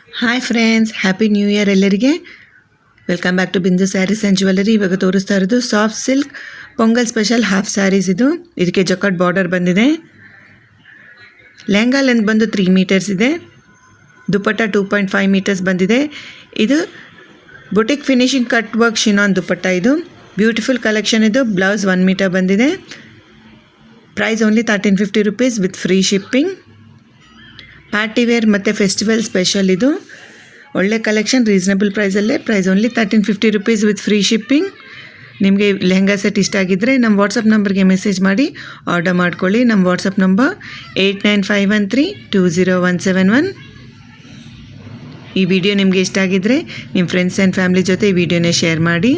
Hi friends, happy new year ಎಲ್ಲರಿಗೆ. Welcome back to Bindu sarees and jewellery. ಇವಾಗ ತೋರಿಸ್ತಾ ಇರೋದು soft silk Pongal special half sarees. ಇದಕ್ಕೆ jacquard border ಬಂದಿದೆ. ಲೆಹಂಗಾ ಲೆಂತ್ ಬಂದು 3 ಮೀಟರ್ಸ್ ಇದೆ. ದುಪ್ಪಟ್ಟ 2.5 ಮೀಟರ್ಸ್ ಬಂದಿದೆ. ಇದು boutique finishing cut work chinon dupatta. ಇದು ಬ್ಯೂಟಿಫುಲ್ ಕಲೆಕ್ಷನ್. ಇದು ಬ್ಲೌಸ್ 1 ಮೀಟರ್ ಬಂದಿದೆ. Price only 1350 rupees with free shipping. Party wear ಮತ್ತು ಫೆಸ್ಟಿವಲ್ ಸ್ಪೆಷಲ್. ಇದು ಒಳ್ಳೆ ಕಲೆಕ್ಷನ್, ರೀಸನಬಲ್ ಪ್ರೈಸಲ್ಲೇ. Price only 1350 rupees with free shipping. ನಿಮಗೆ ಲೆಹಂಗಾ ಸೆಟ್ ಇಷ್ಟ ಆಗಿದ್ದರೆ ನಮ್ಮ ವಾಟ್ಸಪ್ ನಂಬರ್ಗೆ ಮೆಸೇಜ್ ಮಾಡಿ ಆರ್ಡರ್ ಮಾಡ್ಕೊಳ್ಳಿ. ನಮ್ಮ ವಾಟ್ಸಪ್ ನಂಬರ್ 8951320171. ಈ ವಿಡಿಯೋ ನಿಮಗೆ ಇಷ್ಟ ಆಗಿದ್ದರೆ ನಿಮ್ಮ ಫ್ರೆಂಡ್ಸ್ ಆ್ಯಂಡ್ ಫ್ಯಾಮಿಲಿ ಜೊತೆ ಈ ವಿಡಿಯೋನೇ ಶೇರ್ ಮಾಡಿ.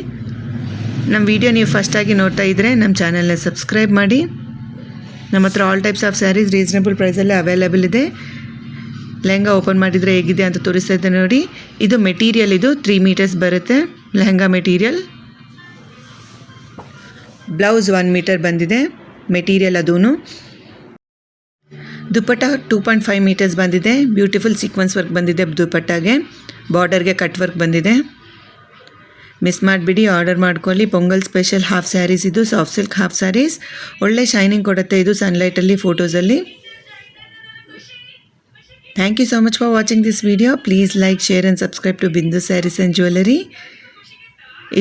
ನಮ್ಮ ವಿಡಿಯೋ ನೀವು ಫಸ್ಟಾಗಿ ನೋಡ್ತಾ ಇದ್ದರೆ ನಮ್ಮ ಚಾನಲ್ನ ಸಬ್ಸ್ಕ್ರೈಬ್ ಮಾಡಿ. ನಮ್ಮ ಹತ್ರ all types of sarees reasonable ಪ್ರೈಸಲ್ಲೇ ಅವೈಲೇಬಲ್ ಇದೆ. ಲೆಹಂಗಾ ಓಪನ್ ಮಾಡಿದರೆ ಹೇಗಿದೆ ಅಂತ ತೋರಿಸ್ತಾ ಇದ್ದೆ ನೋಡಿ. ಇದು ಮೆಟೀರಿಯಲ್, ಇದು 3 ಮೀಟರ್ಸ್ ಬರುತ್ತೆ ಲೆಹಂಗಾ ಮೆಟೀರಿಯಲ್. ಬ್ಲೌಸ್ 1 ಮೀಟರ್ ಬಂದಿದೆ ಮೆಟೀರಿಯಲ್. ಅದೂ ದುಪ್ಪಟ್ಟ 2.5 ಮೀಟರ್ಸ್ ಬಂದಿದೆ. ಬ್ಯೂಟಿಫುಲ್ ಸೀಕ್ವೆನ್ಸ್ ವರ್ಕ್ ಬಂದಿದೆ ದುಪ್ಪಟ್ಟಾಗೆ. ಬಾರ್ಡರ್ಗೆ ಕಟ್ ವರ್ಕ್ ಬಂದಿದೆ. ಮಿಸ್ ಮಾಡಿಬಿಡಿ, ಆರ್ಡರ್ ಮಾಡ್ಕೊಳ್ಳಿ. Pongal special half sarees. ಇದು ಸಾಫ್ಟ್ ಸಿಲ್ಕ್ ಹಾಫ್ ಸ್ಯಾರೀಸ್. ಒಳ್ಳೆ ಶೈನಿಂಗ್ ಕೊಡುತ್ತೆ ಇದು ಸನ್ಲೈಟಲ್ಲಿ, ಫೋಟೋಸಲ್ಲಿ. Thank you so much for watching this video. Please like, share and subscribe to Bindu Sarees and Jewellery.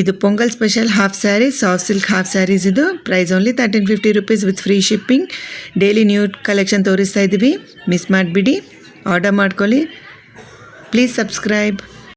ಇದು Pongal special half sarees, soft silk half sarees. ಇದು price only 1350 rupees with free shipping. Daily new collection ತೋರಿಸ್ತಾ ಇದ್ದೀವಿ. Miss ಮಾಡಿಬಿಡಿ, order ಮಾಡ್ಕೊಳ್ಳಿ. Please subscribe.